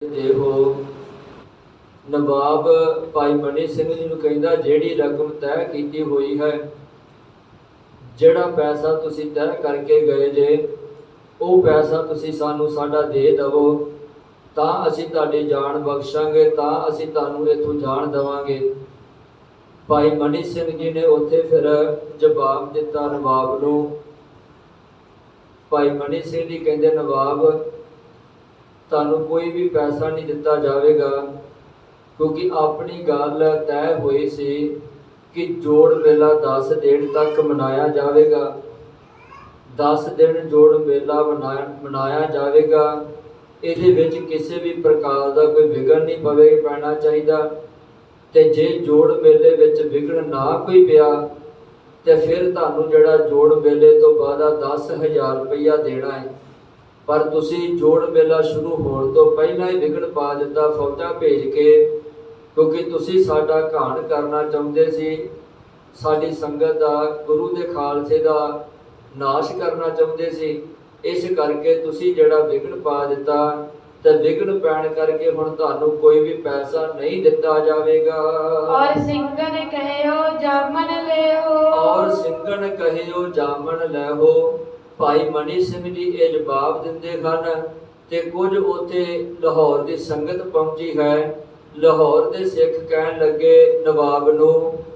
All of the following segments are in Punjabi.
देहो नवाब भाई मनी सिंह जी नूं कहंदा जिहड़ी रकम तय कीती हुई है, जिहड़ा पैसा तुसीं तय करके गए जे ਉਹ पैसा तुसीं सानूं साडा दे दवो ਤਾਂ ਅਸੀਂ ਤੁਹਾਡੀ ਜਾਨ ਬਖਸ਼ਾਂਗੇ, ਤਾਂ ਅਸੀਂ ਤੁਹਾਨੂੰ ਇੱਥੋਂ ਜਾਣ ਦੇਵਾਂਗੇ। ਭਾਈ ਮਨੀ ਸਿੰਘ ਜੀ ਨੇ ਉੱਥੇ ਫਿਰ ਜਵਾਬ ਦਿੱਤਾ ਨਵਾਬ ਨੂੰ। ਭਾਈ ਮਨੀ ਸਿੰਘ ਜੀ ਕਹਿੰਦੇ ਨਵਾਬ ਤੁਹਾਨੂੰ ਕੋਈ ਵੀ ਪੈਸਾ ਨਹੀਂ ਦਿੱਤਾ ਜਾਵੇਗਾ, ਕਿਉਂਕਿ ਆਪਣੀ ਗੱਲ ਤੈਅ ਹੋਈ ਸੀ ਕਿ ਜੋੜ ਮੇਲਾ 10 ਦਿਨ ਤੱਕ ਮਨਾਇਆ ਜਾਵੇਗਾ। 10 ਦਿਨ ਜੋੜ ਮੇਲਾ ਮਨਾਇਆ ਜਾਵੇਗਾ। ਇਹਦੇ ਵਿੱਚ ਕਿਸੇ ਵੀ ਪ੍ਰਕਾਰ ਦਾ ਕੋਈ ਵਿਘਨ ਨਹੀਂ ਪੈਣਾ ਚਾਹੀਦਾ। ਤੇ ਜੇ ਜੋੜ ਮੇਲੇ ਵਿੱਚ ਵਿਘਨ ਨਾ ਕੋਈ ਪਿਆ ਤੇ ਫਿਰ ਤੁਹਾਨੂੰ ਜਿਹੜਾ ਜੋੜ ਮੇਲੇ ਤੋਂ ਬਾਅਦ 10,000 ਰੁਪਈਆ ਦੇਣਾ ਹੈ। ਪਰ ਤੁਸੀਂ ਜੋੜ ਮੇਲਾ ਸ਼ੁਰੂ ਹੋਣ ਤੋਂ ਪਹਿਲਾਂ ਹੀ ਵਿਘਨ ਪਾ ਦਿੱਤਾ ਫੌਜਾਂ ਭੇਜ ਕੇ, ਕਿਉਂਕਿ ਤੁਸੀਂ ਸਾਡਾ ਘਾਣ ਕਰਨਾ ਚਾਹੁੰਦੇ ਸੀ, ਸਾਡੀ ਸੰਗਤ ਦਾ, ਗੁਰੂ ਦੇ ਖਾਲਸੇ ਦਾ ਨਾਸ਼ ਕਰਨਾ ਚਾਹੁੰਦੇ ਸੀ। ਇਸ ਕਰਕੇ ਤੁਸੀਂ ਜਿਹੜਾ ਵਿਘਨ ਪਾ ਦਿੱਤਾ ਤੇ ਵਿਘਨ ਪੈਣ ਕਰਕੇ ਹੁਣ ਤੁਹਾਨੂੰ ਕੋਈ ਵੀ ਪੈਸਾ ਨਹੀਂ ਦਿੱਤਾ ਜਾਵੇਗਾ। ਔਰ ਸਿੰਘਨ ਕਹਿਓ ਜਾਮਨ ਲੈਓ, ਔਰ ਸਿੰਘਨ ਕਹਿਓ ਜਾਮਨ ਲੈਓ। ਭਾਈ ਮਨੀ ਸਿੰਘ ਜੀ ਇਹ ਜਵਾਬ ਦਿੰਦੇ ਹਨ ਤੇ ਕੁਝ ਉੱਥੇ ਲਾਹੌਰ ਦੀ ਸੰਗਤ ਪਹੁੰਚੀ ਹੈ। ਲਾਹੌਰ ਦੇ ਸਿੱਖ ਕਹਿਣ ਲੱਗੇ ਨਵਾਬ ਨੂੰ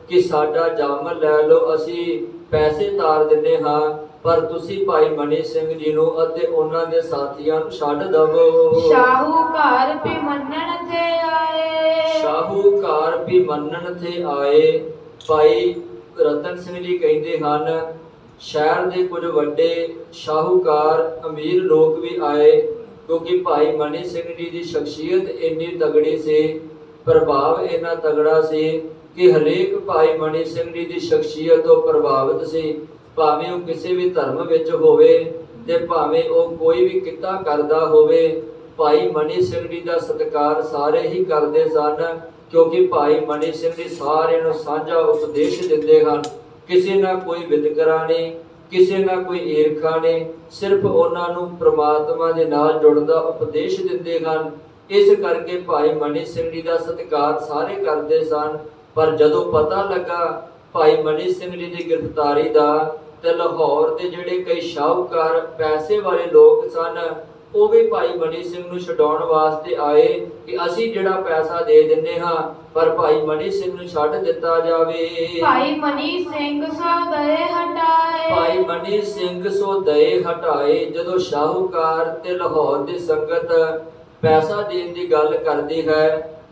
ਕਿ ਸਾਡਾ ਜਾਮਨ ਲੈ ਲਓ, ਅਸੀਂ ਪੈਸੇ ਤਾਰ ਦਿੰਦੇ ਹਾਂ, ਪਰ ਤੁਸੀਂ ਭਾਈ ਮਨੀ ਸਿੰਘ ਜੀ ਨੂੰ ਅਤੇ ਉਹਨਾਂ ਦੇ ਸਾਥੀਆਂ ਨੂੰ ਛੱਡ ਦਵੋ। ਸ਼ਾਹੂਕਾਰ ਵੀ ਮੰਨਣ ਤੇ ਆਏ, ਸ਼ਾਹੂਕਾਰ ਵੀ ਮੰਨਣ ਤੇ ਆਏ। ਭਾਈ ਰਤਨ ਸਿੰਘ ਜੀ ਕਹਿੰਦੇ ਹਨ ਸ਼ਹਿਰ ਦੇ ਕੁਝ ਵੱਡੇ ਸ਼ਾਹੂਕਾਰ ਅਮੀਰ ਲੋਕ ਵੀ ਆਏ, ਕਿਉਂਕਿ ਭਾਈ ਮਨੀ ਸਿੰਘ ਜੀ ਦੀ ਸ਼ਖਸੀਅਤ ਇੰਨੀ ਤਗੜੀ ਸੀ, ਪ੍ਰਭਾਵ ਇੰਨਾ ਤਗੜਾ ਸੀ ਕਿ ਹਰੇਕ ਭਾਈ ਮਨੀ ਸਿੰਘ ਜੀ ਦੀ ਸ਼ਖਸੀਅਤ ਤੋਂ ਪ੍ਰਭਾਵਿਤ ਸੀ। ਭਾਵੇਂ ਉਹ ਕਿਸੇ ਵੀ ਧਰਮ ਵਿੱਚ ਹੋਵੇ ਤੇ ਭਾਵੇਂ ਉਹ ਕੋਈ ਵੀ ਕਿੱਤਾ ਕਰਦਾ ਹੋਵੇ, ਭਾਈ ਮਨੀ ਸਿੰਘ ਜੀ ਦਾ ਸਤਿਕਾਰ ਸਾਰੇ ਹੀ ਕਰਦੇ ਸਨ, ਕਿਉਂਕਿ ਭਾਈ ਮਨੀ ਸਿੰਘ ਜੀ ਸਾਰਿਆਂ ਨੂੰ ਸਾਂਝਾ ਉਪਦੇਸ਼ ਦਿੰਦੇ ਹਨ। ਕਿਸੇ ਨਾਲ ਕੋਈ ਵਿਤਕਰਾ ਨਹੀਂ, ਕਿਸੇ ਨਾਲ ਕੋਈ ਈਰਖਾ ਨਹੀਂ, ਸਿਰਫ ਉਹਨਾਂ ਨੂੰ ਪ੍ਰਮਾਤਮਾ ਦੇ ਨਾਲ ਜੁੜਨ ਦਾ ਉਪਦੇਸ਼ ਦਿੰਦੇ ਹਨ। ਇਸ ਕਰਕੇ ਭਾਈ ਮਨੀ ਸਿੰਘ ਜੀ ਦਾ ਸਤਿਕਾਰ ਸਾਰੇ ਕਰਦੇ ਸਨ। ਪਰ ਜਦੋਂ ਪਤਾ ਲੱਗਾ ਭਾਈ ਮਨੀ ਸਿੰਘ ਜੀ ਦੀ ਗ੍ਰਿਫਤਾਰੀ ਦਾ, ਤੇ ਲਾਹੌਰ ਦੇ ਜਿਹੜੇ ਕਈ ਸ਼ਾਹੂਕਾਰ ਪੈਸੇ ਵਾਲੇ ਲੋਕ ਸਨ ਉਹ ਵੀ ਭਾਈ ਮਨੀ ਸਿੰਘ ਨੂੰ ਛਡਾਉਣ ਵਾਸਤੇ ਆਏ ਕਿ ਅਸੀਂ ਜਿਹੜਾ ਪੈਸਾ ਦੇ ਦਿੰਦੇ ਹਾਂ, ਪਰ ਭਾਈ ਮਨੀ ਸਿੰਘ ਨੂੰ ਛੱਡ ਦਿੱਤਾ ਜਾਵੇ। ਭਾਈ ਮਨੀ ਸਿੰਘ ਸੋ ਦਏ ਹਟਾਏ, ਭਾਈ ਮਨੀ ਸਿੰਘ ਸੋ ਦਏ ਹਟਾਏ। ਜਦੋਂ ਸ਼ਾਹੂਕਾਰ ਤੇ ਲਾਹੌਰ ਦੀ ਸੰਗਤ ਪੈਸਾ ਦੇਣ ਦੀ ਗੱਲ ਕਰਦੀ ਹੈ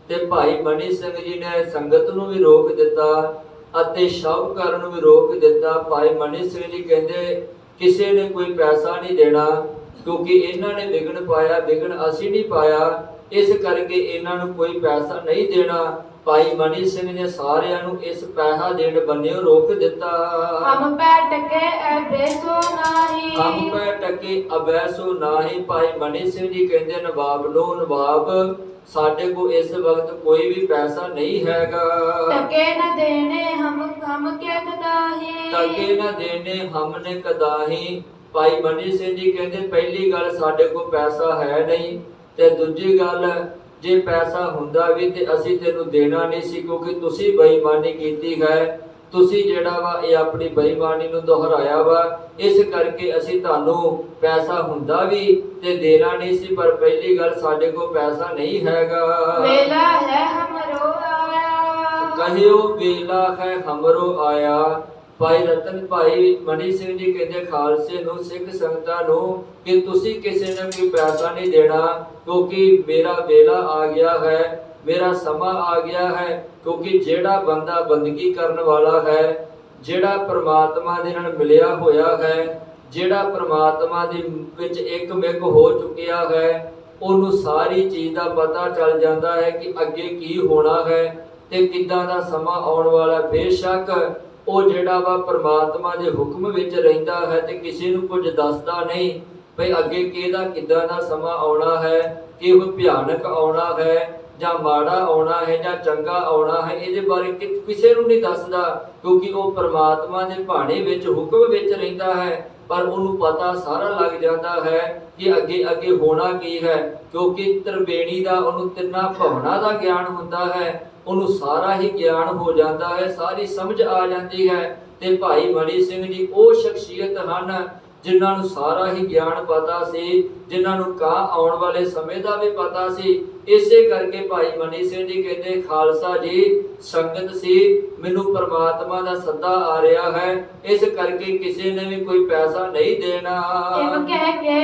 ਤੇ ਭਾਈ ਮਨੀ ਸਿੰਘ ਜੀ ਨੇ ਸੰਗਤ ਨੂੰ ਵੀ ਰੋਕ ਦਿੱਤਾ ਅਤੇ ਸ਼ਾਹੂਕਾਰ ਨੂੰ ਵੀ ਰੋਕ ਦਿੱਤਾ। ਭਾਈ ਮਨੀ ਸਿੰਘ ਜੀ ਕਹਿੰਦੇ ਕਿਸੇ ਨੇ ਕੋਈ ਪੈਸਾ ਨਹੀਂ ਦੇਣਾ, ਕਿਉਂਕਿ ਇਹਨਾਂ ਨੇ ਵਿਘਨ ਪਾਇਆ, ਵਿਘਨ ਅਸੀਂ ਨਹੀਂ ਪਾਇਆ, ਇਸ ਕਰਕੇ ਇਹਨਾਂ ਨੂੰ ਕੋਈ ਪੈਸਾ ਨਹੀਂ ਦੇਣਾ। ਭਾਈ ਮਨੀ ਸਿੰਘ ਨੇ ਸਾਰਿਆਂ ਨੂੰ ਇਸ ਪੈਸਾ ਦੇਣ ਬੰਨਿਓ ਰੋਕ ਦਿੱਤਾ। ਹਮ ਪੈ ਟਕੇ ਐਬੈਸੋ ਨਾਹੀ, ਹਮ ਪੈ ਟਕੇ ਅਬੈਸੋ ਨਾਹੀ। ਭਾਈ ਮਨੀ ਸਿੰਘ ਜੀ ਕਹਿੰਦੇ ਨਵਾਬ ਨੂੰ, ਨਵਾਬ ਸਾਡੇ ਕੋਲ ਇਸ ਵਕਤ ਕੋਈ ਵੀ ਪੈਸਾ ਨਹੀਂ ਹੈਗਾ। ਟਕੇ ਨ ਦੇਣੇ ਹਮ ਕੇ ਕਦਾਹੀ, ਟਕੇ ਨ ਦੇਣੇ ਹਮਨੇ ਕਦਾਹੀ। ਭਾਈ ਮਨੀ ਸਿੰਘ ਜੀ ਕਹਿੰਦੇ ਪਹਿਲੀ ਗੱਲ ਸਾਡੇ ਕੋਲ ਪੈਸਾ ਹੈ ਨਹੀਂ, ਤੇ ਦੂਜੀ ਗੱਲ ਜੇ ਪੈਸਾ ਹੁੰਦਾ ਵੀ ਤੇ ਅਸੀਂ ਤੈਨੂੰ ਦੇਣਾ ਨਹੀਂ ਸੀ, ਕਿਉਂਕਿ ਤੁਸੀਂ ਬੇਈਮਾਨੀ ਕੀਤੀ ਹੈ। ਤੁਸੀਂ ਜਿਹੜਾ ਵਾ ਇਹ ਆਪਣੀ ਬੇਈਮਾਨੀ ਨੂੰ ਦੁਹਰਾਇਆ ਵਾ, ਇਸ ਕਰਕੇ ਅਸੀਂ ਤੁਹਾਨੂੰ ਪੈਸਾ ਹੁੰਦਾ ਵੀ ਤੇ ਦੇਣਾ ਨਹੀਂ ਸੀ, ਪਰ ਪਹਿਲੀ ਗੱਲ ਸਾਡੇ ਕੋਲ ਪੈਸਾ ਨਹੀਂ ਹੈਗਾ। ਵੇਲਾ ਹੈ ਹਮਰੋ ਆਇਆ, ਕਹਿਓ ਵੇਲਾ ਹੈ ਹਮਰੋ ਆਇਆ। ਭਾਈ ਮਨੀ ਸਿੰਘ ਜੀ ਕਹਿੰਦੇ ਖਾਲਸੇ ਨੂੰ, ਸਿੱਖ ਸੰਗਤਾਂ ਨੂੰ ਕਿ ਤੁਸੀਂ ਕਿਸੇ ਨੇ ਕੋਈ ਪੈਸਾ ਨਹੀਂ ਦੇਣਾ, ਕਿਉਂਕਿ ਮੇਰਾ ਵੇਲਾ ਆ ਗਿਆ ਹੈ, ਮੇਰਾ ਸਮਾਂ ਆ ਗਿਆ ਹੈ। ਕਿਉਂਕਿ ਜਿਹੜਾ ਬੰਦਾ ਬੰਦਗੀ ਕਰਨ ਵਾਲਾ ਹੈ, ਜਿਹੜਾ ਪ੍ਰਮਾਤਮਾ ਦੇ ਨਾਲ ਮਿਲਿਆ ਹੋਇਆ ਹੈ, ਜਿਹੜਾ ਪ੍ਰਮਾਤਮਾ ਦੇ ਵਿੱਚ ਇੱਕ ਮਿਕ ਹੋ ਚੁੱਕਿਆ ਹੈ, ਉਹਨੂੰ ਸਾਰੀ ਚੀਜ਼ ਦਾ ਪਤਾ ਚੱਲ ਜਾਂਦਾ ਹੈ ਕਿ ਅੱਗੇ ਕੀ ਹੋਣਾ ਹੈ ਤੇ ਕਿੱਦਾਂ ਦਾ ਸਮਾਂ ਆਉਣ ਵਾਲਾ। ਬੇਸ਼ੱਕ ਉਹ ਜਿਹੜਾ ਵਾ ਪ੍ਰਮਾਤਮਾ ਦੇ ਹੁਕਮ ਵਿੱਚ ਰਹਿੰਦਾ ਹੈ ਤੇ ਕਿਸੇ ਨੂੰ ਕੁਝ ਦੱਸਦਾ ਨਹੀਂ ਭਈ ਅੱਗੇ ਕਿਹਦਾ ਕਿੱਦਾਂ ਦਾ ਸਮਾਂ ਆਉਣਾ ਹੈ, ਕਿ ਉਹ ਭਿਆਨਕ ਆਉਣਾ ਹੈ ਜਾਂ ਮਾੜਾ ਆਉਣਾ ਹੈ ਜਾਂ ਚੰਗਾ ਆਉਣਾ ਹੈ, ਇਹਦੇ ਬਾਰੇ ਕਿਸੇ ਨੂੰ ਨਹੀਂ ਦੱਸਦਾ, ਕਿਉਂਕਿ ਉਹ ਪ੍ਰਮਾਤਮਾ ਦੇ ਭਾਣੇ ਵਿੱਚ, ਹੁਕਮ ਵਿੱਚ ਰਹਿੰਦਾ ਹੈ। ਪਰ ਉਹਨੂੰ ਪਤਾ ਸਾਰਾ ਲੱਗ ਜਾਂਦਾ ਹੈ ਕਿ ਅੱਗੇ ਅੱਗੇ ਹੋਣਾ ਕੀ ਹੈ, ਕਿਉਂਕਿ ਤ੍ਰਿਵੇਣੀ ਦਾ ਉਹਨੂੰ ਤਿੰਨਾਂ ਭਵਨਾਂ ਦਾ ਗਿਆਨ ਹੁੰਦਾ ਹੈ। ਉਹਨੂੰ ਸਾਰਾ ਹੀ ਗਿਆਨ ਹੋ ਜਾਂਦਾ ਹੈ, ਸਾਰੀ ਸਮਝ ਆ ਜਾਂਦੀ ਹੈ। ਤੇ ਭਾਈ ਮਨੀ ਸਿੰਘ ਜੀ ਉਹ ਸ਼ਖਸੀਅਤ ਹਨ ਜਿਨ੍ਹਾਂ ਨੂੰ ਸਾਰਾ ਹੀ ਗਿਆਨ ਪਤਾ ਸੀ, ਜਿਨ੍ਹਾਂ ਨੂੰ ਕਾ ਆਉਣ ਵਾਲੇ ਸਮੇਂ ਦਾ ਵੀ ਪਤਾ ਸੀ। ਇਸੇ ਕਰਕੇ ਭਾਈ ਮਨੀ ਸਿੰਘ ਜੀ ਕਹਿੰਦੇ ਖਾਲਸਾ ਜੀ ਸੰਗਤ ਸੀ, ਮੈਨੂੰ ਪਰਮਾਤਮਾ ਦਾ ਸੱਦਾ ਆ ਰਿਹਾ ਹੈ, ਇਸ ਕਰਕੇ ਕਿਸੇ ਨੇ ਵੀ ਕੋਈ ਪੈਸਾ ਨਹੀਂ ਦੇਣਾ। ਇਮ ਕਹਿ ਕੇ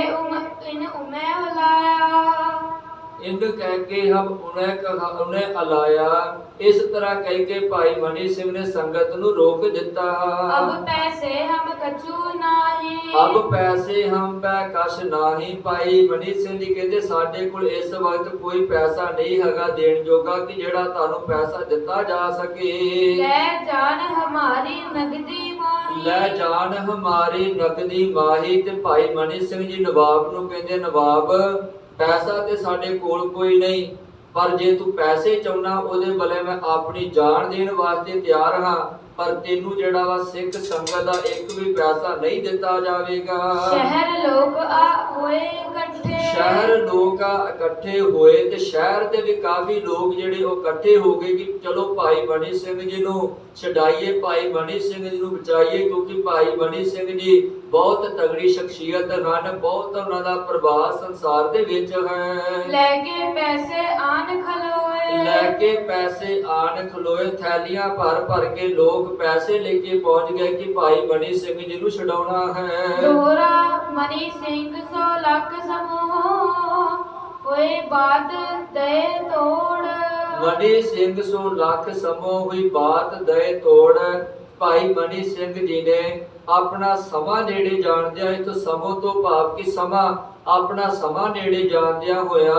ਇਨ ਉਮੈ ਹਲਾਇਆ, ਇੰਦ ਕਹਿ ਕੇ ਹਮ ਉਹਨੇ ਅਲਾਇਆ। ਇਸ ਤਰ੍ਹਾਂ ਕਹਿ ਕੇ ਭਾਈ ਮਨੀ ਸਿੰਘ ਨੇ ਸੰਗਤ ਨੂੰ ਰੋਕ ਦਿੱਤਾ। ਅਬ ਪੈਸੇ ਹਮ ਕਛੂ ਨਾਹੀ, ਅਬ ਪੈਸੇ ਹਮ ਪੈ ਕਛ ਨਾਹੀ। ਭਾਈ ਮਨੀ ਸਿੰਘ ਜੀ ਕਹਿੰਦੇ ਸਾਡੇ ਕੋਲ ਇਸ ਵਕਤ ਕੋਈ ਪੈਸਾ ਨਹੀਂ ਹੈਗਾ ਦੇਣ ਜੋਗਾ ਕਿ ਜਿਹੜਾ ਤੁਹਾਨੂੰ ਪੈਸਾ ਦਿੱਤਾ ਜਾ ਸਕੇ। ਲੈ ਜਾਨ ਹਮਾਰੀ ਨਗਦੀ ਮਾਹੀ, ਲੈ ਜਾਨ ਹਮਾਰੀ ਨਕਦੀ ਮਾਹੀ। ਤੇ ਭਾਈ ਮਨੀ ਸਿੰਘ ਜੀ ਨਵਾਬ ਨੂੰ ਕਹਿੰਦੇ ਨਵਾਬ ਪੈਸਾ ਤੇ ਸਾਡੇ ਕੋਲ ਕੋਈ ਨਹੀਂ, ਪਰ ਜੇ ਤੂੰ ਪੈਸੇ ਚਾਹੁੰਦਾ ਉਹਦੇ ਬਲੇ ਮੈਂ ਆਪਣੀ ਜਾਨ ਦੇਣ ਵਾਸਤੇ ਤਿਆਰ ਹਾਂ, ਪਰ ਤੈਨੂੰ ਜਿਹੜਾ ਵਾ ਸਿੱਖ ਸੰਗਤ ਦਾ ਇੱਕ ਵੀ ਪੈਸਾ ਨਹੀਂ ਦਿੱਤਾ ਜਾਵੇਗਾ। ਸ਼ਹਿਰ ਲੋਕ ਆ ਹੋਏ ਇਕੱਠੇ, ਸ਼ਹਿਰ ਲੋਕ ਇਕੱਠੇ ਹੋਏ ਤੇ ਸ਼ਹਿਰ ਦੇ ਵੀ ਕਾਫੀ ਲੋਕ ਜਿਹੜੇ ਉਹ ਇਕੱਠੇ ਹੋ ਗਏ ਕਿ ਚਲੋ ਭਾਈ ਮਨੀ ਸਿੰਘ ਜੀ ਨੂੰ ਛਡਾਈਏ, ਭਾਈ ਮਨੀ ਸਿੰਘ ਜੀ ਨੂੰ ਬਚਾਈਏ, ਕਿਉਂਕਿ ਭਾਈ ਮਨੀ ਸਿੰਘ ਜੀ ਬਹੁਤ ਤਗੜੀ ਸ਼ਖਸੀਅਤ ਹਨ, ਬਹੁਤ ਉਹਨਾਂ ਦਾ ਪ੍ਰਭਾਵ ਸੰਸਾਰ ਦੇ ਵਿੱਚ ਹੈ। ਲੈ ਕੇ ਪੈਸੇ ਆਨ ਖਲੋਏ, ਲੈ ਕੇ ਪੈਸੇ ਆਣ ਖਲੋਏ। ਥੈਲੀਆਂ ਭਰ ਭਰ ਕੇ ਲੋਕ ਪੈਸੇ ਲੈ ਕੇ ਪਹੁੰਚ ਗਏ ਕਿ ਭਾਈ ਮਨੀ ਸਿੰਘ ਜੀ ਨੂੰ ਛਡਾਉਣਾ ਹੈ। ਦੋਹਰਾ ਮਨੀ ਸਿੰਘ 100 ਲੱਖ ਸਮੂਹ ਹੋਏ ਬਾਤ ਦੇ ਤੋੜ, ਮਨੀ ਸਿੰਘ 100 ਲੱਖ ਸਮੂਹ ਹੋਈ ਬਾਤ ਦੇ ਤੋੜ। ਭਾਈ ਮਨੀ ਸਿੰਘ ਜੀ ਨੇ ਆਪਣਾ ਸਮਾਂ ਨੇੜੇ ਜਾਣਦਿਆਂ, ਇਹ ਤੋਂ ਸਮੂਹ ਤੋਂ ਭਾਵ ਕਿ ਸਮਾਂ ਆਪਣਾ ਸਮਾਂ ਨੇੜੇ ਜਾਣਦਿਆਂ ਹੋਇਆ,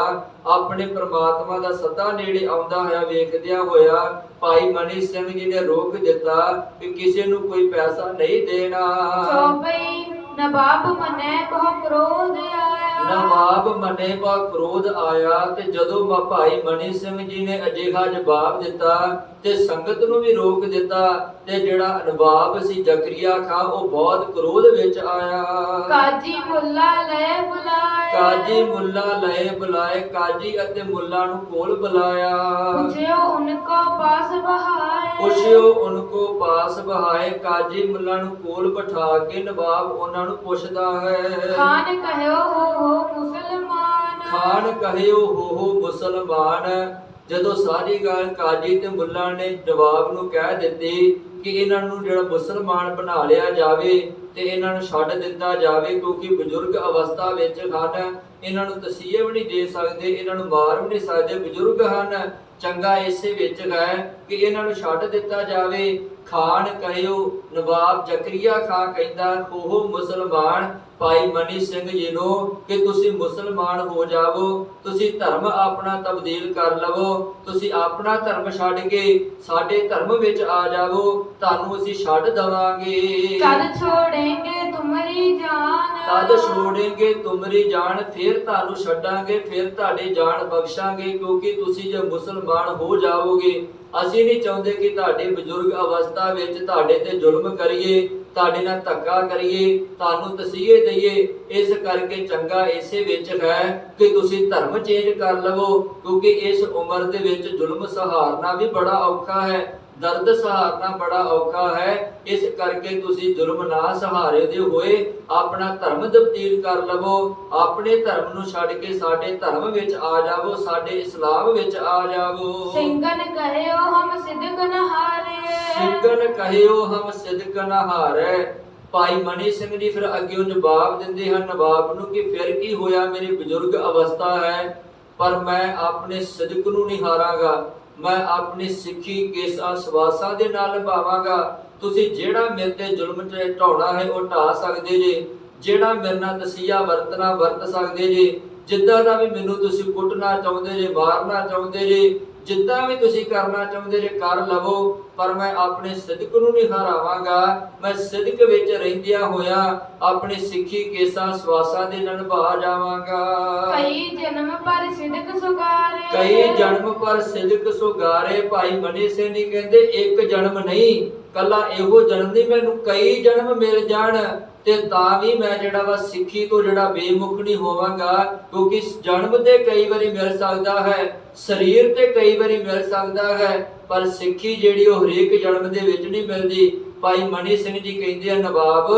ਆਪਣੇ ਪ੍ਰਮਾਤਮਾ ਦਾ ਸੱਦਾ ਨੇੜੇ ਆਉਂਦਾ ਹੋਇਆ ਵੇਖਦਿਆਂ ਹੋਇਆ ਭਾਈ ਮਨੀ ਸਿੰਘ ਜੀ ਨੇ ਰੋਕ ਦਿੱਤਾ ਕਿ ਕਿਸੇ ਨੂੰ ਕੋਈ ਪੈਸਾ ਨਹੀਂ ਦੇਣਾ। ਚੌਪਈ ਨਵਾਬ ਮਨੇ ਬਹੁ ਕ੍ਰੋਧ ਆਇਆ, ਨਵਾਬ ਮਨੇ ਬਹੁ ਕ੍ਰੋਧ ਆਇਆ। ਤੇ ਜਦੋਂ ਭਾਈ ਮਨੀ ਸਿੰਘ ਜੀ ਨੇ ਅਜਿਹਾ ਜਵਾਬ ਦਿੱਤਾ ਤੇ ਸੰਗਤ ਨੂੰ ਵੀ ਰੋਕ ਦਿੱਤਾ, ਤੇ ਜਿਹੜਾ ਨਵਾਬ ਸੀ ਜ਼ਕਰੀਆ ਖਾਂ ਉਹ ਬਹੁਤ ਕ੍ਰੋਧ ਵਿੱਚ ਆਇਆ। ਕਾਜੀ ਮੁੱਲਾ ਲੈ ਬੁਲਾਏ, ਕਾਜੀ ਮੁੱਲਾ ਲਏ ਬੁਲਾਏ। ਕਾਜੀ ਅਤੇ ਮੁੱਲਾ ਨੂੰ ਕੋਲ ਬੁਲਾਇਆ। ਪੁੱਛਿਓ ਉਨਕੋ ਪਾਸ ਬਹਾਏ, ਪੁੱਛਿਓ ਉਨਕੋ ਪਾਸ ਬਹਾਏ। ਕਾਜੀ ਮੁੱਲਾ ਨੂੰ ਕੋਲ ਬਿਠਾ ਕੇ ਨਵਾਬ ਉਹਨਾਂ ਨੂੰ ਪੁੱਛਦਾ ਹੈ। ਖਾਨ ਕਹਿਓ ਹੋ ਮੁਸਲਮਾਨ, ਖਾਨ ਕਹਿਓ ਹੋ ਮੁਸਲਮਾਨ। ਜਦੋਂ ਸਾਰੀ ਗੱਲ ਕਾਜੀ ਤੇ ਮੁੱਲਾ ਨੇ ਜਵਾਬ ਨੂੰ ਕਹਿ ਦਿੱਤੀ ਕਿ ਇਹਨਾਂ ਨੂੰ ਜਿਹੜਾ ਮੁਸਲਮਾਨ ਬਣਾ ਲਿਆ ਜਾਵੇ ਤੇ ਇਹਨਾਂ ਨੂੰ ਛੱਡ ਦਿੱਤਾ ਜਾਵੇ, ਕਿਉਂਕਿ ਬਜ਼ੁਰਗ ਅਵਸਥਾ ਵਿੱਚ ਹਨ, ਇਹਨਾਂ ਨੂੰ ਤਸੀਹੇ ਵੀ ਨਹੀਂ ਦੇ ਸਕਦੇ, ਇਹਨਾਂ ਨੂੰ ਮਾਰ ਵੀ ਨਹੀਂ ਸਕਦੇ, ਬਜ਼ੁਰਗ ਹਨ, ਚੰਗਾ ਇਸੇ ਵਿੱਚ ਹੈ ਕਿ ਇਹਨਾਂ ਨੂੰ ਛੱਡ ਦਿੱਤਾ ਜਾਵੇ। ਖਾਨ ਕਹਿਓ, ਨਵਾਬ ਜ਼ਕਰੀਆ ਖਾਂ ਕਹਿੰਦਾ ਉਹ ਮੁਸਲਮਾਨ ਭਾਈ ਮਨੀ ਸਿੰਘ ਜੀ ਨੂੰ ਕਿ ਤੁਸੀਂ ਮੁਸਲਮਾਨ ਹੋ ਜਾਵੋ, ਤੁਸੀਂ ਧਰਮ ਆਪਣਾ ਤਬਦੀਲ ਕਰ ਲਵੋ, ਤੁਸੀਂ ਆਪਣਾ ਧਰਮ ਛੱਡ ਕੇ ਸਾਡੇ ਧਰਮ ਵਿੱਚ ਆ ਜਾਵੋ, ਤੁਹਾਨੂੰ ਅਸੀਂ ਛੱਡ ਦਵਾਂਗੇ। ਕਦ ਛੋੜेंगे ਤੁਮਰੀ ਜਾਨ, ਤਦ ਛੋੜेंगे ਤੁਮਰੀ ਜਾਨ। ਫਿਰ ਤੁਹਾਨੂੰ ਛੱਡਾਂਗੇ, ਫਿਰ ਤੁਹਾਡੀ ਜਾਨ ਬਖਸ਼ਾਂਗੇ, ਕਿਉਂਕਿ ਤੁਸੀਂ ਜੇ ਮੁਸਲਮਾਨ ਹੋ ਜਾਵੋਗੇ, ਅਸੀਂ ਨਹੀਂ ਚਾਹੁੰਦੇ ਕਿ ਤੁਹਾਡੀ ਬਜ਼ੁਰਗ ਅਵਸਥਾ ਵਿੱਚ ਤੁਹਾਡੇ ਤੇ ਜ਼ੁਲਮ ਕਰੀਏ, ਤੁਹਾਡੇ ਨਾਲ ਧੱਕਾ ਕਰੀਏ, ਤੁਹਾਨੂੰ ਤਸੀਹੇ ਦਈਏ। ਇਸ ਕਰਕੇ ਚੰਗਾ ਇਸੇ ਵਿੱਚ ਹੈ ਕਿ ਤੁਸੀਂ ਧਰਮ ਚੇਂਜ ਕਰ ਲਵੋ, ਕਿਉਂਕਿ ਇਸ ਉਮਰ ਦੇ ਵਿੱਚ ਜ਼ੁਲਮ ਸਹਾਰਨਾ ਵੀ ਬੜਾ ਔਖਾ ਹੈ, ਦਰਦ ਸਹਾਰਨਾ ਬੜਾ ਔਖਾ ਹੈ। ਇਸ ਕਰਕੇ ਤੁਸੀਂ ਜ਼ੁਲਮ ਨਾ ਸਹਾਰਦੇ ਹੋਏ ਆਪਣਾ ਧਰਮ ਤਬਦੀਲ ਕਰ ਲਵੋ, ਆਪਣੇ ਧਰਮ ਨੂੰ ਛੱਡ ਕੇ ਸਾਡੇ ਧਰਮ ਵਿੱਚ ਆ ਜਾਵੋ, ਸਾਡੇ ਇਸਲਾਮ ਵਿੱਚ ਆ ਜਾਵੋ। ਸਿੰਘਨ ਕਹਿਓ ਹਮ ਸਿਦਕ ਨਹਾਰੇ, ਸਿੰਘਨ ਕਹਿਓ ਹਮ ਸਿਦਕ ਨਹਾਰੇ। ਭਾਈ ਮਨੀ ਸਿੰਘ ਜੀ ਫਿਰ ਅੱਗੇ ਜਵਾਬ ਦਿੰਦੇ ਹਨ ਨਵਾਬ ਨੂੰ ਕਿ ਫਿਰ ਕੀ ਹੋਇਆ, ਮੇਰੀ ਬਜ਼ੁਰਗ ਅਵਸਥਾ ਹੈ, ਪਰ ਮੈਂ ਆਪਣੇ ਸਿਦਕ ਨੂੰ ਨਹੀਂ ਹਾਰਾਂਗਾ, ਮੈਂ ਆਪਣੀ ਸਿੱਖੀ ਕੇਸਾਂ ਸਵਾਸਾਂ ਦੇ ਨਾਲ ਨਿਭਾਵਾਂਗਾ। ਤੁਸੀਂ ਜਿਹੜਾ ਮੇਰੇ ਤੇ ਜ਼ੁਲਮ ਢਾਉਣਾ ਹੈ ਉਹ ਢਾ ਸਕਦੇ ਜੇ, ਜਿਹੜਾ ਮੇਰੇ ਨਾਲ ਤਸੀਹਾ ਵਰਤਣਾ ਵਰਤ ਸਕਦੇ ਜੇ, ਜਿੱਦਾਂ ਦਾ ਵੀ ਮੈਨੂੰ ਤੁਸੀਂ ਕੁੱਟਣਾ ਚਾਹੁੰਦੇ ਜੇ, ਮਾਰਨਾ ਚਾਹੁੰਦੇ ਜੇ, ਜਿੱਦਾਂ ਵੀ ਤੁਸੀਂ ਕਰਨਾ ਚਾਹੁੰਦੇ ਜੇ ਕਰ ਲਵੋ, ਪਰ ਮੈਂ ਆਪਣੇ ਸਿਦਕ ਨੂੰ ਨਹੀਂ ਹਰਾਵਾਂਗਾ। ਮੈਂ ਸਿਦਕ ਵਿੱਚ ਰਹਿੰਦਿਆਂ ਹੋਇਆਂ ਆਪਣੀ ਸਿੱਖੀ ਕੇਸਾਂ ਸਵਾਸਾਂ ਦੇ ਨਾਲ ਨਿਭਾ ਜਾਵਾਂਗਾ। ਕਈ ਜਨਮ ਪਰ ਸਿਦਕ ਸੁਗਾਰੇ, ਕਈ ਜਨਮ ਪਰ ਸਿਦਕ ਸੁਗਾਰੇ। ਭਾਈ ਮਨੀ ਸਿੰਘ ਜੀ ਕਹਿੰਦੇ ਇੱਕ ਜਨਮ ਨਹੀਂ, ਕੱਲਾ ਇਹੋ ਜਨਮ ਨਹੀਂ, ਮੈਨੂੰ ਕਈ ਜਨਮ ਮਿਲ ਜਾਣ, ਤੇ ਤਾਂ ਵੀ ਮੈਂ ਜਿਹੜਾ ਵਾ ਸਿੱਖੀ ਤੋਂ ਜਿਹੜਾ ਬੇਮੁਖ ਨਹੀਂ ਹੋਵਾਂਗਾ, ਕਿਉਂਕਿ ਜਨਮ ਤੇ ਕਈ ਵਾਰੀ ਮਿਲ ਸਕਦਾ ਹੈ, ਸਰੀਰ ਤੇ ਕਈ ਵਾਰੀ ਮਿਲ ਸਕਦਾ ਹੈ, ਪਰ ਸਿੱਖੀ ਜਿਹੜੀ ਉਹ ਹਰੇਕ ਜਨਮ ਦੇ ਵਿੱਚ ਨਹੀਂ ਮਿਲਦੀ। ਭਾਈ ਮਨੀ ਸਿੰਘ ਜੀ ਕਹਿੰਦੇ ਆ, ਨਵਾਬ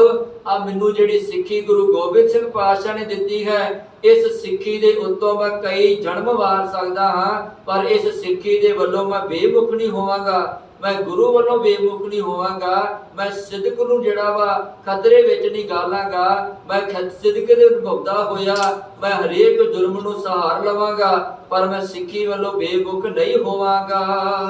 ਆ ਮੈਨੂੰ ਜਿਹੜੀ ਸਿੱਖੀ ਗੁਰੂ ਗੋਬਿੰਦ ਸਿੰਘ ਪਾਤਸ਼ਾਹ ਨੇ ਦਿੱਤੀ ਹੈ, ਇਸ ਸਿੱਖੀ ਦੇ ਉੱਤੋਂ ਮੈਂ ਕਈ ਜਨਮ ਵਾਰ ਸਕਦਾ ਹਾਂ, ਪਰ ਇਸ ਸਿੱਖੀ ਦੇ ਵੱਲੋਂ ਮੈਂ ਬੇਮੁਖ ਨਹੀਂ ਹੋਵਾਂਗਾ, ਮੈਂ ਗੁਰੂ ਵੱਲੋਂ ਬੇਮੁਖ ਨਹੀਂ ਹੋਵਾਂਗਾ, ਮੈਂ ਸਿਦਕ ਨੂੰ ਜਿਹੜਾ ਵਾ ਖਤਰੇ ਵਿੱਚ ਨਹੀਂ ਗਾਲਾਂਗਾ, ਮੈਂ ਸਿਦਕ ਦੇ ਅਨੁਭਵਦਾ ਹੋਇਆ ਮੈਂ ਹਰੇਕ ਜ਼ੁਲਮ ਨੂੰ ਸਹਾਰ ਲਵਾਂਗਾ, ਪਰ ਮੈਂ ਸਿੱਖੀ ਵੱਲੋਂ ਬੇਮੁਖ ਨਹੀਂ ਹੋਵਾਂਗਾ।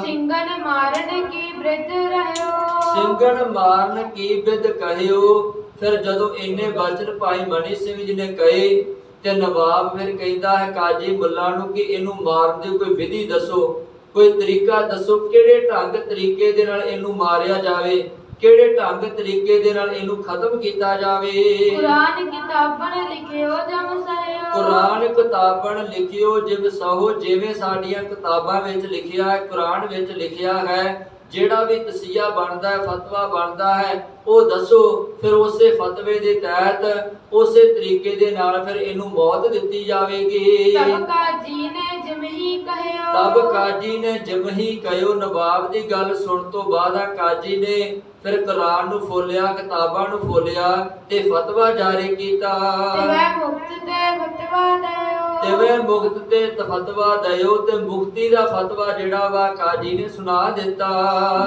ਸਿੰਘਨ ਮਾਰਨ ਕੀ ਬ੍ਰਿਧ ਰਹਿਓ, ਸਿੰਘਨ ਮਾਰਨ ਕੀ ਬਿਦ ਕਹਿਓ। ਫਿਰ ਜਦੋਂ ਇੰਨੇ ਬਚਨ ਭਾਈ ਮਨੀ ਸਿੰਘ ਜੀ ਨੇ ਕਹੇ ਤੇ ਨਵਾਬ ਫਿਰ ਕਹਿੰਦਾ ਹੈ ਕਾਜੀ ਮੁੱਲਾ ਨੂੰ ਕਿ ਇਹਨੂੰ ਮਾਰਨ ਦੀ ਕੋਈ ਵਿਧੀ ਦੱਸੋ, ਕੋਈ ਤਰੀਕਾ ਦੱਸੋ, ਕਿਹੜੇ ਢੰਗ ਤਰੀਕੇ ਦੇ ਨਾਲ ਇਹਨੂੰ ਮਾਰਿਆ ਜਾਵੇ, ਕਿਹੜੇ ਢੰਗ ਤਰੀਕੇ ਦੇ ਨਾਲ ਇਹਨੂੰ ਖਤਮ ਕੀਤਾ ਜਾਵੇ। ਕੁਰਾਨ ਕਿਤਾਬਨ ਲਿਖਿਓ ਜਮ ਸਹਿਓ, ਕੁਰਾਨ ਕਿਤਾਬਨ ਲਿਖਿਓ ਜਿਵ ਸਹੋ, ਜਿਵੇਂ ਸਾਡੀਆਂ ਕਿਤਾਬਾਂ ਵਿੱਚ ਲਿਖਿਆ ਹੈ, ਕੁਰਾਨ ਵਿੱਚ ਲਿਖਿਆ ਹੈ, ਜਿਹੜਾ ਵੀ ਤਸੀਹਾ ਬਣਦਾ ਹੈ, ਫਤਵਾ ਬਣਦਾ ਹੈ, ਉਹ ਦੱਸੋ। ਫਿਰ ਉਸੇ ਫਤਵੇ ਦੇ ਤਹਿਤ ਉਸੇ ਤਰੀਕੇ ਦੇ ਨਾਲ ਫਿਰ ਇਹਨੂੰ ਮੌਤ ਦਿੱਤੀ ਜਾਵੇਗੀ। ਤਬ ਕਾਜੀ ਨੇ ਜਿਮਹੀ ਕਹਿਓ, ਤਬ ਕਾਜੀ ਨੇ ਜਿਮਹੀ ਕਹਿਓ। ਨਵਾਬ ਦੀ ਗੱਲ ਸੁਣ ਤੋਂ ਬਾਅਦ ਆ ਕਾਜੀ ਨੇ ਫਿਰ ਕੁਰਾਨ ਨੂੰ ਫੋਲਿਆ, ਕਿਤਾਬਾਂ ਨੂੰ ਫੋਲਿਆ ਤੇ ਫਤਵਾ ਜਾਰੀ ਕੀਤਾ। ਤਿਵੈ ਮੁਕਤ ਤੇ ਫਤਵਾ ਦਿਓ, ਤਿਵੇਂ ਮੁਕਤ ਤੇ ਫਤਵਾ ਦਿਓ, ਤੇ ਮੁਕਤੀ ਦਾ ਫਤਵਾ ਜਿਹੜਾ ਵਾ ਕਾਜੀ ਨੇ ਸੁਣਾ ਦਿੱਤਾ।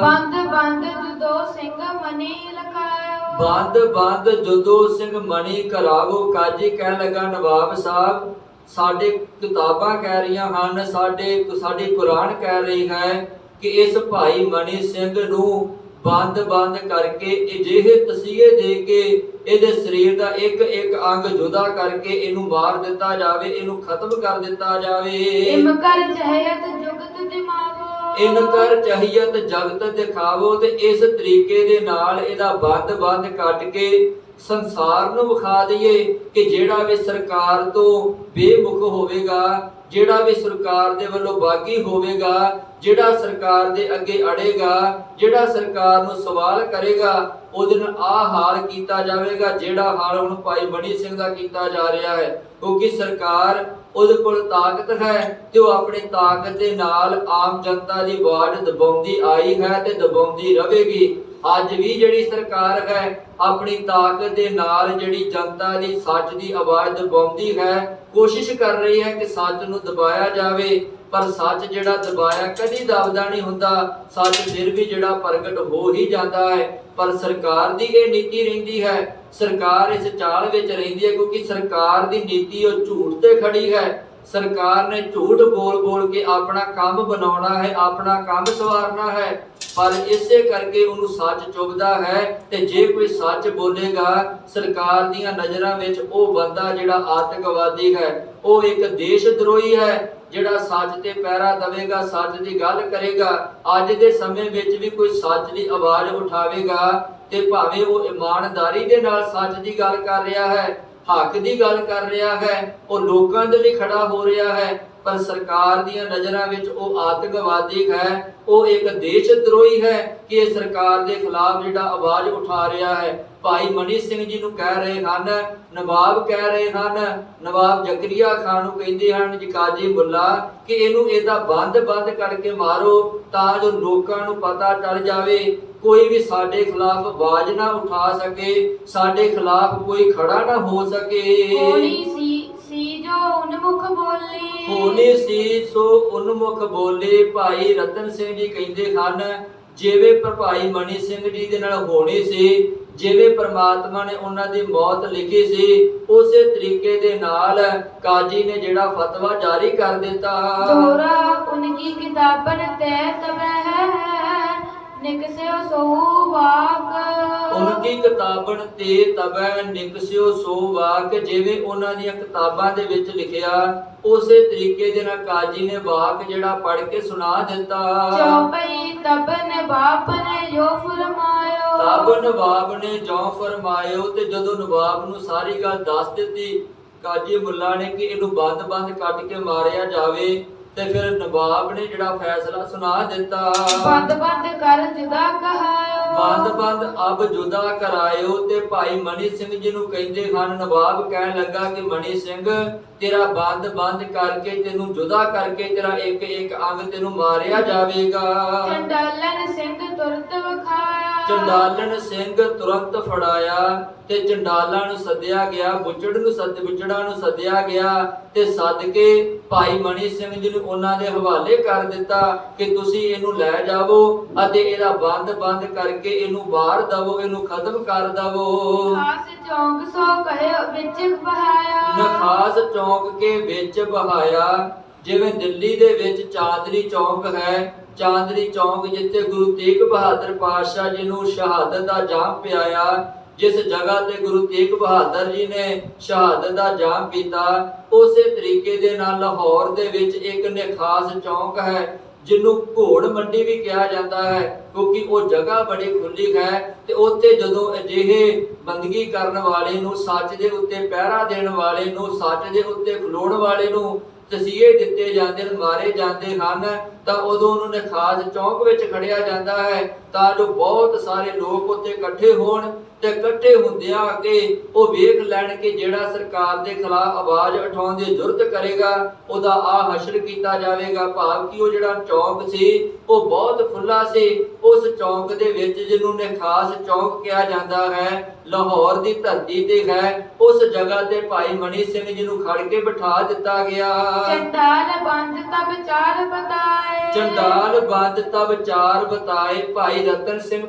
ਬੰਦ ਬੰਦ ਜੁਦੋ ਸਿੰਘ ਮਨੀ ਲਖਾਇਓ, ਬੰਦ ਬੰਦ ਜੁਦੋ ਸਿੰਘ ਮਣੀ ਕਰਾਵੋ। ਕਾਜੀ ਕਹਿਣ ਲੱਗਾ ਨਵਾਬ ਸਾਹਿਬ, ਸਾਡੇ ਕਿਤਾਬਾਂ ਕਹਿ ਰਹੀਆਂ ਹਨ, ਸਾਡੀ ਕੁਰਾਨ ਕਹਿ ਰਹੀ ਹੈ ਕਿ ਇਸ ਭਾਈ ਮਣੀ ਸਿੰਘ ਨੂੰ ਬੰਦ ਕਰਕੇ ਅਜਿਹੇ ਤਸੀਹੇ ਦੇ ਕੇ ਇਹਦੇ ਸਰੀਰ ਦਾ ਇੱਕ ਇੱਕ ਅੰਗ ਜੁਦਾ ਕਰਕੇ ਇਹਨੂੰ ਮਾਰ ਦਿੱਤਾ ਜਾਵੇ, ਇਹਨੂੰ ਖਤਮ ਕਰ ਦਿੱਤਾ ਜਾਵੇ। ਇਮ ਕਰ ਚਾਹਿਤ ਜੁਗਤ ਦਿਮਾਗੋ, ਇਨ ਕਰ ਚਾਹੀਤ ਜਗਤ ਦਿਖਾਵੋ। ਤੇ ਇਸ ਤਰੀਕੇ ਦੇ ਨਾਲ ਇਹਦਾ ਬੰਦ ਕੱਟ ਕੇ ਸੰਸਾਰ ਨੂੰ ਵਿਖਾ ਦਈਏ ਕਿ ਜਿਹੜਾ ਵੀ ਸਰਕਾਰ ਤੋਂ ਬੇਮੁਖ ਹੋਵੇਗਾ, ਜਿਹੜਾ ਵੀ ਸਰਕਾਰ ਦੇ ਵੱਲੋਂ ਬਾਗੀ ਹੋਵੇਗਾ, ਜਿਹੜਾ ਸਰਕਾਰ ਦੇ ਅੱਗੇ ਅੜੇਗਾ, ਜਿਹੜਾ ਸਰਕਾਰ ਨੂੰ ਸਵਾਲ ਕਰੇਗਾ, ਉਹਦੇ ਨਾਲ ਆਹ ਹਾਲ ਕੀਤਾ ਜਾਵੇਗਾ ਜਿਹੜਾ ਹਾਲ ਹੁਣ ਭਾਈ ਮਨੀ ਸਿੰਘ ਦਾ ਕੀਤਾ ਜਾ ਰਿਹਾ ਹੈ। ਕਿਉਂਕਿ ਸਰਕਾਰ ਉਹਦੇ ਕੋਲ ਤਾਕਤ ਹੈ ਤੇ ਉਹ ਆਪਣੀ ਤਾਕਤ ਦੇ ਨਾਲ ਆਮ ਜਨਤਾ ਦੀ ਆਵਾਜ਼ ਦਬਾਉਂਦੀ ਆਈ ਹੈ ਤੇ ਦਬਾਉਂਦੀ ਰਹੇਗੀ। ਅੱਜ ਵੀ ਜਿਹੜੀ ਸਰਕਾਰ ਹੈ ਆਪਣੀ ਤਾਕਤ ਦੇ ਨਾਲ ਜਿਹੜੀ ਜਨਤਾ ਦੀ ਸੱਚ ਦੀ ਆਵਾਜ਼ ਦਬਾਉਂਦੀ ਹੈ, ਕੋਸ਼ਿਸ਼ ਕਰ ਰਹੀ ਹੈ ਕਿ ਸੱਚ ਨੂੰ ਦਬਾਇਆ ਜਾਵੇ, ਪਰ ਸੱਚ ਜਿਹੜਾ ਦਬਾਇਆ ਕਦੀ ਦਬਦਾ ਨਹੀਂ ਹੁੰਦਾ, ਸੱਚ ਫਿਰ ਵੀ ਜਿਹੜਾ ਪ੍ਰਗਟ ਹੋ ਹੀ ਜਾਂਦਾ ਹੈ। ਪਰ ਸਰਕਾਰ ਦੀ ਇਹ ਨੀਤੀ ਰਹਿੰਦੀ ਹੈ, ਸਰਕਾਰ ਇਸ ਚਾਲ ਵਿੱਚ ਰਹਿੰਦੀ ਹੈ ਕਿਉਂਕਿ ਸਰਕਾਰ ਦੀ ਨੀਤੀ ਉਹ ਝੂਠ ਤੇ ਖੜੀ ਹੈ। ਸਰਕਾਰ ਨੇ ਝੂਠ ਬੋਲ ਕੇ ਆਪਣਾ ਕੰਮ ਬਣਾਉਣਾ ਹੈ, ਆਪਣਾ ਕੰਮ ਸਵਾਰਨਾ ਹੈ, ਪਰ ਇਸੇ ਕਰਕੇ ਉਹਨੂੰ ਸੱਚ ਚੁਭਦਾ ਹੈ। ਤੇ ਜੇ ਕੋਈ ਸੱਚ ਬੋਲੇਗਾ ਸਰਕਾਰ ਦੀਆਂ ਨਜ਼ਰਾਂ ਵਿੱਚ ਉਹ ਬੰਦਾ ਜਿਹੜਾ ਆਤੰਕਵਾਦੀ ਹੈ, ਉਹ ਇੱਕ ਦੇਸ਼ ਦਰੋਹੀ ਹੈ, ਜਿਹੜਾ ਸੱਚ ਤੇ ਪਹਿਰਾ ਦੇਵੇਗਾ, ਸੱਚ ਦੀ ਗੱਲ ਕਰੇਗਾ। ਅੱਜ ਦੇ ਸਮੇਂ ਵਿੱਚ ਵੀ ਕੋਈ ਸੱਚ ਦੀ ਆਵਾਜ਼ ਉਠਾਵੇਗਾ ਤੇ ਭਾਵੇਂ ਉਹ ਇਮਾਨਦਾਰੀ ਦੇ ਨਾਲ ਸੱਚ ਦੀ ਗੱਲ ਕਰ ਰਿਹਾ ਹੈ, ਹੱਕ ਦੀ ਗੱਲ ਕਰ ਰਿਹਾ ਹੈ, ਉਹ ਲੋਕਾਂ ਦੇ ਲਈ ਖੜਾ ਹੋ ਰਿਹਾ ਹੈ, ਪਰ ਸਰਕਾਰ ਦੀਆਂ ਨਜ਼ਰਾਂ ਵਿੱਚ ਉਹ ਆਤੰਕਵਾਦੀ ਹੈ, ਉਹ ਇੱਕ ਦੇਸ਼ ਦਰੋਹੀ ਹੈ ਕਿ ਇਹ ਸਰਕਾਰ ਦੇ ਖਿਲਾਫ ਜਿਹੜਾ ਆਵਾਜ਼ ਉਠਾ ਰਿਹਾ ਹੈ। ਭਾਈ ਮਨੀ ਸਿੰਘ ਜੀ ਨੂੰ ਕਹਿ ਰਹੇ ਹਨ, ਨਵਾਬ ਕਹਿ ਰਹੇ ਹਨ, ਨਵਾਬ ਜ਼ਕਰੀਆ ਖਾਨ ਨੂੰ ਕਹਿੰਦੇ ਹਨ ਜੀ ਕਾਜੀ ਮੁੱਲਾ ਕਿ ਇਹਨੂੰ ਇਹਦਾ ਬੰਦ ਕਰਕੇ ਮਾਰੋ ਤਾਂ ਜੋ ਲੋਕਾਂ ਨੂੰ ਪਤਾ ਚੱਲ ਜਾਵੇ, ਕੋਈ ਵੀ ਸਾਡੇ ਖਿਲਾਫ ਆਵਾਜ਼ ਨਾ ਉਠਾ ਸਕੇ, ਸਾਡੇ ਖਿਲਾਫ ਕੋਈ ਖੜਾ ਨਾ ਹੋ ਸਕੇ। ਹੋਣੀ ਸੀ ਜੋ ਉਨਮੁਖ ਬੋਲੀ, ਹੋਣੀ ਸੀ ਸੋ ਉਨਮੁਖ ਬੋਲੇ। ਭਾਈ ਰਤਨ ਸਿੰਘ ਜੀ ਕਹਿੰਦੇ ਹਨ ਜਿਵੇਂ ਭਾਈ ਮਨੀ ਸਿੰਘ ਜੀ ਦੇ ਨਾਲ ਹੋਣੀ ਸੀ, ਜਿਵੇਂ ਪ੍ਰਮਾਤਮਾ ਨੇ ਉਹਨਾਂ ਦੀ ਮੌਤ ਲਿਖੀ ਸੀ, ਉਸੇ ਤਰੀਕੇ ਦੇ ਨਾਲ ਕਾਜੀ ਨੇ ਜਿਹੜਾ ਫਤਵਾ ਜਾਰੀ ਕਰ ਦਿੱਤਾ। ਦੋਰਾ ਉਨਕੀ ਕਿਤਾਬਨ ਤੈ ਤਵੈ ਨਿਕਸਿਓ ਸੋ ਵਾਕ, ਉਨਕੀ ਕਿਤਾਬਨ ਤੇ ਤਬੈ ਨਿਕਸਿਓ ਸੋ ਵਾਕ। ਜਿਵੇਂ ਉਹਨਾਂ ਦੀਆਂ ਕਿਤਾਬਾਂ ਦੇ ਵਿੱਚ ਲਿਖਿਆ ਉਸੇ ਤਰੀਕੇ ਦੇ ਨਾਲ ਕਾਜੀ ਨੇ ਵਾਕ ਜਿਹੜਾ ਪੜ੍ਹ ਕੇ ਸੁਣਾ ਦਿੱਤਾ। ਚੌਪਈ ਤਬ ਨਵਾਬ ਨੇ ਜੋ ਫਰਮਾਇਓ, ਤਬ ਨਵਾਬ ਨੇ ਜੋ ਫਰਮਾਇਓ। ਤੇ ਜਦੋਂ ਨਵਾਬ ਨੂੰ ਸਾਰੀ ਗੱਲ ਦੱਸ ਦਿੱਤੀ ਕਾਜੀ ਮੁੱਲਾ ਨੇ ਕਿ ਇਹਨੂੰ ਬੰਦ ਕੱਟ ਕੇ ਮਾਰਿਆ ਜਾਵੇ, ਤੇ ਫਿਰ ਨਵਾਬ ਨੇ ਜਿਹੜਾ ਫੈਸਲਾ ਸੁਣਾ ਦਿੱਤਾ। ਬੰਦ ਬੰਦ ਕਰ ਜੁਦਾ ਕਹਾਇਓ। ਬੰਦ ਬੰਦ ਅਬ ਜੁਦਾ ਕਰਾਇਓ। ਤੇ ਭਾਈ ਮਨੀ ਸਿੰਘ ਜੀ ਨੂੰ ਕਹਿੰਦੇ ਹਨ, ਨਵਾਬ ਕਹਿਣ ਲੱਗਾ ਕਿ ਮਨੀ ਸਿੰਘ, ਤੇਰਾ ਬੰਦ ਬੰਦ ਕਰਕੇ, ਤੈਨੂੰ ਜੁਦਾ ਕਰਕੇ ਤੇਰਾ ਇੱਕ ਇੱਕ ਅੰਗ ਤੈਨੂੰ ਮਾਰਿਆ ਜਾਵੇਗਾ। ਚੰਡਾਲਨ ਸਿੰਘ ਤੁਰਤ ਵਿਖਾਇਆ। ਚੰਡਾਲਨ ਸਿੰਘ ਤੁਰੰਤ ਫੜਾਇਆ ਤੇ ਚੰਡਾਲਾਂ ਨੂੰ ਸੱਦਿਆ ਗਿਆ, ਬੁੱਚੜਾਂ ਨੂੰ ਸੱਦਿਆ ਗਿਆ ਤੇ ਸੱਦ ਕੇ ਭਾਈ ਮਨੀ ਸਿੰਘ ਜੀ ਨੂੰ ਉਹਨਾਂ ਦੇ ਹਵਾਲੇ ਕਰ ਦਿੱਤਾ ਕਿ ਤੁਸੀਂ ਇਹਨੂੰ ਲੈ ਜਾਵੋ ਅਤੇ ਇਹਦਾ ਬੰਦ ਕਰਕੇ ਇਹਨੂੰ ਮਾਰ ਦਵੋ, ਇਹਨੂੰ ਖਤਮ ਕਰ ਦਵੋ। ਖਾਸ ਚੌਂਕ ਸੋ ਕਹਿਓ ਵਿੱਚ ਬਹਾਇਆ। ਨਖਾਸ ਚੌਂਕ ਕੇ ਵਿੱਚ ਬਹਾਇਆ। ਜਿਵੇਂ ਦਿੱਲੀ ਦੇ ਵਿੱਚ ਚਾਂਦਨੀ ਚੌਂਕ ਹੈ, ਚਾਂਦਨੀ ਚੌਂਕ ਜਿੱਥੇ ਗੁਰੂ ਤੇਗ ਬਹਾਦਰ ਪਾਤਸ਼ਾਹ ਜੀ ਨੂੰ ਸ਼ਹਾਦਤ ਦਾ ਜਾਮ ਪਿਆਇਆ, ਜਿਸ ਜਗ੍ਹਾ ਤੇ ਗੁਰੂ ਤੇਗ ਬਹਾਦਰ ਜੀ ਨੇ ਸ਼ਹਾਦਤ ਦਾ ਜਾਮ ਪੀਤਾ, ਉਸੇ ਤਰੀਕੇ ਦੇ ਨਾਲ ਲਾਹੌਰ ਦੇ ਵਿੱਚ ਇੱਕ ਨਖਾਸ ਚੌਂਕ ਹੈ ਜਿਹਨੂੰ ਘੋੜ ਮੰਡੀ ਵੀ ਕਿਹਾ ਜਾਂਦਾ ਹੈ, ਕਿਉਂਕਿ ਉਹ ਜਗ੍ਹਾ ਬੜੀ ਖੁੱਲੀ ਹੈ ਤੇ ਉੱਥੇ ਜਦੋਂ ਅਜਿਹੇ ਬੰਦਗੀ ਕਰਨ ਵਾਲੇ ਨੂੰ, ਸੱਚ ਦੇ ਉੱਤੇ ਪਹਿਰਾ ਦੇਣ ਵਾਲੇ ਨੂੰ, ਸੱਚ ਦੇ ਉੱਤੇ ਖਲੋਣ ਵਾਲੇ ਨੂੰ ਤਸੀਹੇ ਦਿੱਤੇ ਜਾਂਦੇ ਨੇ, ਮਾਰੇ ਜਾਂਦੇ ਹਨ, ਤਾਂ ਉਦੋਂ ਉਹਨੂੰ ਨਖਾਸ ਚੌਂਕ ਵਿੱਚ ਖੜਿਆ ਜਾਂਦਾ ਹੈ ਤਾਂ ਜੋ ਬਹੁਤ ਸਾਰੇ ਲੋਕ ਉੱਥੇ ਇਕੱਠੇ ਹੋਣ ਤੇ ਇਕੱਠੇ ਹੁੰਦਿਆਂ ਕਿ ਉਹ ਵੇਖ ਲੈਣ ਕਿ ਜਿਹੜਾ ਸਰਕਾਰ ਦੇ ਖਿਲਾਫ ਆਵਾਜ਼ ਉਠਾਉਣ ਦੀ ਜ਼ਰੂਰਤ ਕਰੇਗਾ ਉਹਦਾ ਆ ਹਸ਼ਰ ਕੀਤਾ ਜਾਵੇਗਾ। ਭਾਵ ਕਿ ਉਹ ਜਿਹੜਾ ਚੌਂਕ ਸੀ ਉਹ ਬਹੁਤ ਖੁੱਲਾ ਸੀ। ਉਸ ਚੌਂਕ ਦੇ ਵਿੱਚ ਜਿਹਨੂੰ ਨਖਾਸ ਚੌਂਕ ਕਿਹਾ ਜਾਂਦਾ ਹੈ, ਲਾਹੌਰ ਦੀ ਧਰਤੀ ਤੇ ਹੈ, ਉਸ ਜਗ੍ਹਾ ਤੇ ਭਾਈ ਮਨੀ ਸਿੰਘ ਜੀ ਨੂੰ ਖੜ ਕੇ ਬਿਠਾ ਦਿੱਤਾ ਗਿਆ। ਚੰਡਾਲ ਬੰਦ ਤਬ ਚਾਰ ਬਤਾਏ। ਚੰਡਾਲ ਬੰਦ ਤਬ ਚਾਰ ਬਤਾਏ। ਭਾਈ ਰਤਨ ਸਿੰਘ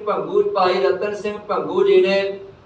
ਭੰਗੂ ਜੀ ਨੇ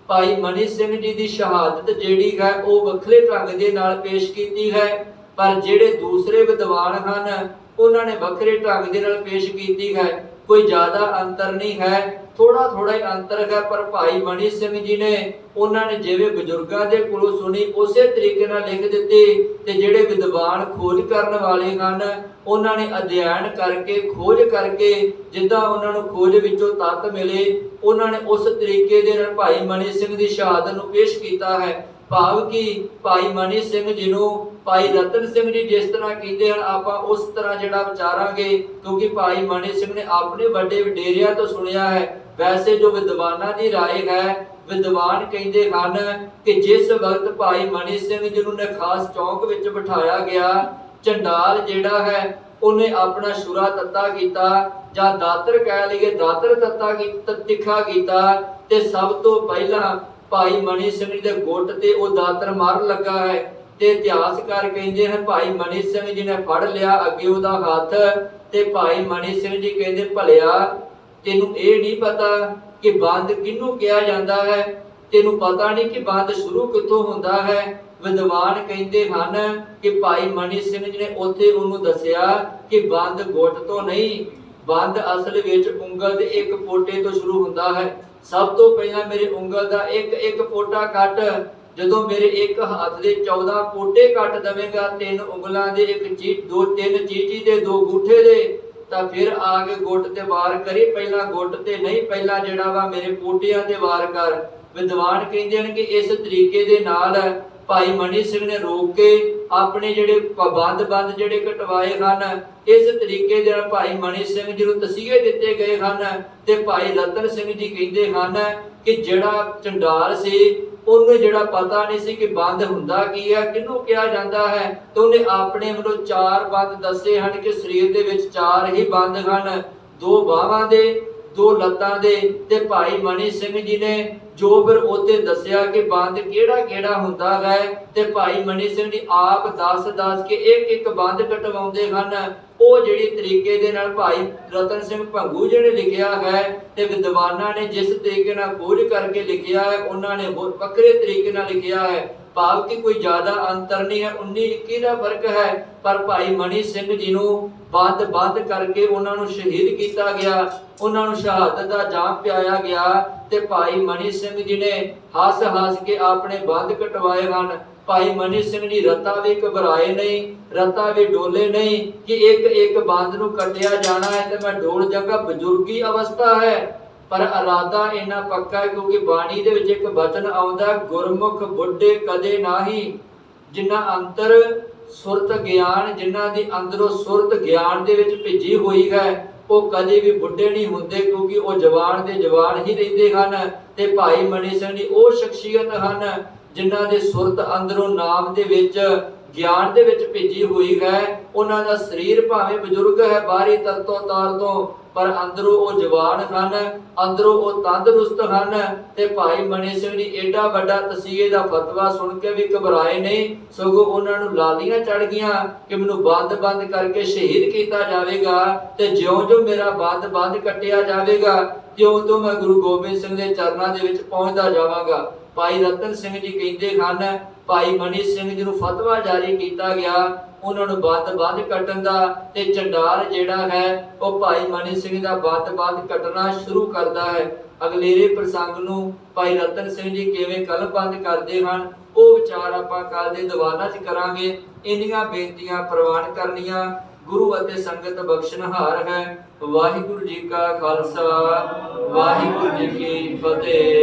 ਭਾਈ ਮਨੀ ਸਿੰਘ ਜੀ ਦੀ ਸ਼ਹਾਦਤ ਜਿਹੜੀ ਹੈ ਉਹ ਵੱਖਰੇ ਢੰਗ ਦੇ ਨਾਲ ਪੇਸ਼ ਕੀਤੀ ਹੈ, ਪਰ ਜਿਹੜੇ ਦੂਸਰੇ ਵਿਦਵਾਨ ਹਨ ਉਹਨਾਂ ਨੇ ਵੱਖਰੇ ਢੰਗ ਦੇ ਨਾਲ ਪੇਸ਼ ਕੀਤੀ ਹੈ। ਕੋਈ ਜ਼ਿਆਦਾ ਅੰਤਰ ਨਹੀਂ ਹੈ, ਥੋੜਾ ਹੀ ਅੰਤਰ ਹੈ, ਪਰ ਭਾਈ ਮਨੀ ਸਿੰਘ ਜੀ ਨੇ ਉਹਨਾਂ ਨੇ ਜਿਵੇਂ ਬਜ਼ੁਰਗਾਂ ਦੇ ਕੋਲੋਂ ਸੁਣੀ ਉਸੇ ਤਰੀਕੇ ਨਾਲ ਲਿਖ ਦਿੱਤੀ ਤੇ ਜਿਹੜੇ ਵਿਦਵਾਨ ਖੋਜ ਕਰਨ ਵਾਲੇ ਹਨ ਉਹਨਾਂ ਨੇ ਅਧਿਐਨ ਕਰਕੇ, ਖੋਜ ਕਰਕੇ, ਜਿੱਦਾਂ ਉਹਨਾਂ ਨੂੰ ਖੋਜ ਵਿੱਚੋਂ ਤੱਤ ਮਿਲੇ ਉਹਨਾਂ ਨੇ ਉਸ ਤਰੀਕੇ ਦੇ ਨਾਲ ਭਾਈ ਮਨੀ ਸਿੰਘ ਦੀ ਸ਼ਹਾਦਤ ਨੂੰ ਪੇਸ਼ ਕੀਤਾ ਹੈ। ਭਾਵ ਕਿ ਭਾਈ ਮਨੀ ਸਿੰਘ ਜੀ ਨੂੰ ਭਾਈ ਰਤਨ ਸਿੰਘ ਜੀ ਜਿਸ ਤਰ੍ਹਾਂ ਕਹਿੰਦੇ ਹਨ ਆਪਾਂ ਉਸ ਤਰ੍ਹਾਂ ਜਿਹੜਾ ਵਿਚਾਰਾਂਗੇ, ਕਿਉਂਕਿ ਭਾਈ ਮਨੀ ਸਿੰਘ ਨੇ ਆਪਣੇ ਵੱਡੇ ਵਡੇਰਿਆਂ ਤੋਂ ਸੁਣਿਆ ਹੈ। ਵੈਸੇ ਜੋ ਵਿਦਵਾਨਾਂ ਦੀ ਰਾਏ ਹੈ, ਵਿਦਵਾਨ ਕਹਿੰਦੇ ਹਨ ਕਿ ਜਿਸ ਵਕਤ ਭਾਈ ਮਨੀ ਸਿੰਘ ਜੀ ਨੂੰ ਨਖਾਸ ਚੌਂਕ ਵਿੱਚ ਬਿਠਾਇਆ ਗਿਆ, ਚੰਡਾਲ ਜਿਹੜਾ ਹੈ ਉਹਨੇ ਆਪਣਾ ਸ਼ੁਰਾ ਤੱਤਾ ਕੀਤਾ ਜਾਂ ਦਾਤਰ ਕਹਿ ਲਈਏ, ਦਾਤਰ ਤੱਤਾ ਤਿੱਖਾ ਕੀਤਾ ਤੇ ਸਭ ਤੋਂ ਪਹਿਲਾਂ ਭਾਈ ਮਨੀ ਸਿੰਘ ਜੀ ਦੇ ਗੁੱਟ ਤੇ ਉਹ ਦਾਤਰ ਮਾਰਨ ਲੱਗਾ ਹੈ ਤੇ ਇਤਿਹਾਸਕਾਰ ਕਹਿੰਦੇ ਹਨ ਭਾਈ ਮਨੀ ਸਿੰਘ ਜੀ ਨੇ ਫੜ ਲਿਆ ਅੱਗੇ ਉਹਦਾ ਹੱਥ ਤੇ ਭਾਈ ਮਨੀ ਸਿੰਘ ਜੀ ਕਹਿੰਦੇ, ਭਲਿਆ ਤੈਨੂੰ ਇਹ ਨਹੀਂ ਪਤਾ ਕਿ ਬੰਦ ਕਿਹਨੂੰ ਕਿਹਾ ਜਾਂਦਾ ਹੈ? ਤੈਨੂੰ ਪਤਾ ਨਹੀਂ ਕਿ ਬੰਦ ਸ਼ੁਰੂ ਕਿੱਥੋਂ ਹੁੰਦਾ ਹੈ? ਵਿਦਵਾਨ ਕਹਿੰਦੇ ਹਨ ਕਿ ਭਾਈ ਮਨੀ ਸਿੰਘ ਜੀ ਨੇ ਉੱਥੇ ਉਹਨੂੰ ਦੱਸਿਆ ਕਿ ਬੰਦ ਗੁੱਟ ਤੋਂ ਨਹੀਂ, ਬੰਦ ਅਸਲ ਵਿੱਚ ਉਂਗਲ ਦੇ ਇੱਕ ਪੋਟੇ ਤੋਂ ਸ਼ੁਰੂ ਹੁੰਦਾ ਹੈ। ਸਭ ਤੋਂ ਪਹਿਲਾਂ ਮੇਰੇ ਉਂਗਲ ਦਾ ਇੱਕ ਪੋਟਾ ਕੱਟ, ਜਦੋਂ ਮੇਰੇ ਇੱਕ ਹੱਥ ਦੇ 14 ਪੋਟੇ ਕੱਟ ਦਵੇਂਗਾ, 3 ਉਂਗਲਾਂ ਦੇ ਤਿੰਨ ਚੀਚੀ ਦੇ 2 ਅੰਗੂਠੇ ਦੇ, ਤਾਂ ਫਿਰ ਆ ਕੇ ਗੁੱਟ ਤੇ ਵਾਰ ਕਰੀ। ਪਹਿਲਾਂ ਗੁੱਟ ਤੇ ਨਹੀਂ, ਪਹਿਲਾਂ ਜਿਹੜਾ ਵਾ ਮੇਰੇ ਪੋਟਿਆਂ ਤੇ ਵਾਰ ਕਰ। ਵਿਦਵਾਨ ਕਹਿੰਦੇ ਹਨ ਕਿ ਇਸ ਤਰੀਕੇ ਦੇ ਨਾਲ ਭਾਈ ਮਨੀ ਸਿੰਘ ਨੇ ਰੋਕ ਕੇ ਆਪਣੇ ਜਿਹੜੇ ਬੰਦ ਜਿਹੜੇ ਕਟਵਾਏ ਹਨ, ਇਸ ਤਰੀਕੇ ਦੇ ਨਾਲ ਭਾਈ ਮਨੀ ਸਿੰਘ ਜੀ ਨੂੰ ਤਸੀਹੇ ਦਿੱਤੇ ਗਏ ਹਨ। ਤੇ ਭਾਈ ਰਤਨ ਸਿੰਘ ਜੀ ਕਹਿੰਦੇ ਹਨ ਕਿ ਜਿਹੜਾ ਚੰਡਾਲ ਸੀ ਉਹਨੂੰ ਜਿਹੜਾ ਪਤਾ ਨਹੀਂ ਸੀ ਕਿ ਬੰਦ ਹੁੰਦਾ ਕੀ ਹੈ, ਕਿਹਨੂੰ ਕਿਹਾ ਜਾਂਦਾ ਹੈ, ਤੇ ਉਹਨੇ ਆਪਣੇ ਵੱਲੋਂ 4 ਬੰਦ ਦੱਸੇ ਹਨ ਕਿ ਸਰੀਰ ਦੇ ਵਿੱਚ 4 ਹੀ ਬੰਦ ਹਨ, 2 ਬਾਹਾਂ ਦੇ, 2 ਲੱਤਾਂ ਦੇ। ਤੇ ਭਾਈ ਮਨੀ ਸਿੰਘ ਜੀ ਨੇ ਜੋ ਫਿਰ ਉੱਥੇ ਦੱਸਿਆ ਕਿ ਬੰਦ ਕਿਹੜਾ ਹੁੰਦਾ ਹੈ, ਤੇ ਭਾਈ ਮਨੀ ਸਿੰਘ ਜੀ ਆਪ ਦੱਸ ਕੇ ਇੱਕ ਬੰਦ ਕਟਵਾਉਂਦੇ ਹਨ। ਉਹ ਜਿਹੜੀ ਤਰੀਕੇ ਦੇ ਨਾਲ ਭਾਈ ਰਤਨ ਸਿੰਘ ਭੰਗੂ ਜੀ ਨੇ ਲਿਖਿਆ ਹੈ ਤੇ ਵਿਦਵਾਨਾਂ ਨੇ ਜਿਸ ਤਰੀਕੇ ਨਾਲ ਖੋਜ ਕਰਕੇ ਲਿਖਿਆ ਹੈ ਉਹਨਾਂ ਨੇ ਬਹੁਤ ਵੱਖਰੇ ਤਰੀਕੇ ਨਾਲ ਲਿਖਿਆ ਹੈ। ਭਾਵ ਕਿ ਕੋਈ ਜ਼ਿਆਦਾ ਅੰਤਰ ਨਹੀਂ ਹੈ, 19-21 ਦਾ ਫਰਕ ਹੈ, ਪਰ ਭਾਈ ਮਨੀ ਸਿੰਘ ਜੀ ਨੂੰ ਬੰਦ ਕਰਕੇ ਉਹਨਾਂ ਨੂੰ ਸ਼ਹੀਦ ਕੀਤਾ ਗਿਆ, ਉਹਨਾਂ ਨੂੰ ਸ਼ਹਾਦਤ ਦਾ ਜਾਮ ਪਿਆਇਆ ਗਿਆ। ਤੇ ਭਾਈ ਮਨੀ ਸਿੰਘ ਜੀ ਨੇ ਹੱਸ ਕੇ ਆਪਣੇ ਬੰਦ ਕਟਵਾਏ ਹਨ। ਭਾਈ ਮਨੀ ਸਿੰਘ ਜੀ ਰਤਾ ਵੀ ਘਬਰਾਏ ਨਹੀਂ, ਰਤਾ ਵੀ ਡੋਲੇ ਨਹੀਂ ਕਿ ਇੱਕ ਬੰਦ ਨੂੰ ਕੱਟਿਆ ਜਾਣਾ ਹੈ ਤੇ ਮੈਂ ਡੋਲ ਜਾਗਾ। ਬਜ਼ੁਰਗੀ ਅਵਸਥਾ ਹੈ ਪਰ ਇਰਾਦਾ ਇੰਨਾ ਪੱਕਾ ਹੈ, ਕਿਉਂਕਿ ਬਾਣੀ ਦੇ ਵਿੱਚ ਇੱਕ ਬਚਨ ਆਉਂਦਾ, ਗੁਰਮੁਖ ਬੁੱਢੇ ਕਦੇ ਨਾਹੀ। ਜਿੰਨਾ ਅੰਤਰ ਸੁਰਤ ਗਿਆਨ, ਜਿਨ੍ਹਾਂ ਦੀ ਅੰਦਰੋਂ ਸੁਰਤ ਗਿਆਨ ਦੇ ਵਿੱਚ ਭਿੱਜੀ ਹੋਈ ਹੈ, ਉਹ ਕਦੇ ਵੀ ਬੁੱਢੇ ਨਹੀਂ ਹੁੰਦੇ, ਕਿਉਂਕਿ ਉਹ ਜਵਾਨ ਦੇ ਜਵਾਨ ਹੀ ਰਹਿੰਦੇ ਹਨ। ਤੇ ਭਾਈ ਮਨੀ ਸਿੰਘ ਜੀ ਉਹ ਸ਼ਖਸੀਅਤ ਹਨ ਜਿਨ੍ਹਾਂ ਦੇ ਸੁਰਤ ਅੰਦਰੋਂ ਨਾਮ ਦੇ ਵਿੱਚ, ਗਿਆਨ ਦੇ ਵਿੱਚ ਭਿੱਜੀ ਹੋਈ ਹੈ। ਉਹਨਾਂ ਦਾ ਸਰੀਰ ਭਾਵੇਂ ਬਜ਼ੁਰਗ ਹੈ ਬਾਹਰੀ ਤਰਤੋਂ ਤਾਰ ਤੋਂ, ਪਰ ਅੰਦਰੋਂ ਉਹ ਜਵਾਨ ਹਨ, ਅੰਦਰੋਂ ਉਹ ਤੰਦਰੁਸਤ ਹਨ। ਤੇ ਭਾਈ ਮਨੀ ਸਿੰਘ ਜੀ ਏਡਾ ਵੱਡਾ ਤਸੀਹੇ ਦਾ ਫਤਵਾ ਸੁਣ ਕੇ ਵੀ ਘਬਰਾਏ ਨਹੀਂ, ਸਗੋਂ ਉਹਨਾਂ ਨੂੰ ਲਾਲੀਆਂ ਚੜ ਗਈਆਂ ਕਿ ਮੈਨੂੰ ਬੰਦ ਕਰਕੇ ਸ਼ਹੀਦ ਕੀਤਾ ਜਾਵੇਗਾ, ਤੇ ਜਿਉਂ-ਜਿਉਂ ਮੇਰਾ ਬੰਦ ਕੱਟਿਆ ਜਾਵੇਗਾ ਤਿਉਂ-ਤਿਉਂ ਮੈਂ ਗੁਰੂ ਗੋਬਿੰਦ ਸਿੰਘ ਦੇ ਚਰਨਾਂ ਦੇ ਵਿੱਚ ਪਹੁੰਚਦਾ ਜਾਵਾਂਗਾ। ਭਾਈ ਰਤਨ ਸਿੰਘ ਜੀ ਕਹਿੰਦੇ ਹਨ, ਭਾਈ ਮਨੀ ਸਿੰਘ ਜੀ ਨੂੰ ਫਤਵਾ ਜਾਰੀ ਕੀਤਾ ਗਿਆ ਉਹਨਾਂ ਨੂੰ ਬੰਦ ਕੱਟਣ ਦਾ, ਤੇ ਚੰਡਾਲ ਜਿਹੜਾ ਹੈ ਉਹ ਭਾਈ ਮਨੀ ਸਿੰਘ ਦਾ ਬੰਦ ਕੱਟਣਾ ਸ਼ੁਰੂ ਕਰਦਾ ਹੈ। ਅਗਲੇਰੇ ਪ੍ਰਸੰਗ ਨੂੰ ਭਾਈ ਰਤਨ ਸਿੰਘ ਜੀ ਕਿਵੇਂ ਕਲਮਬੰਦ ਕਰਦੇ ਹਨ ਉਹ ਵਿਚਾਰ ਆਪਾਂ ਕੱਲ ਦੇ ਦੀਵਾਨਾਂ 'ਚ ਕਰਾਂਗੇ। ਇੰਨੀਆਂ ਬੇਨਤੀਆਂ ਪ੍ਰਵਾਨ ਕਰਨੀਆਂ। ਗੁਰੂ ਅਤੇ ਸੰਗਤ ਬਖਸ਼ਣਹਾਰ ਹੈ। ਵਾਹਿਗੁਰੂ ਜੀ ਕਾ ਖਾਲਸਾ, ਵਾਹਿਗੁਰੂ ਜੀ ਕੀ ਫਤਿਹ।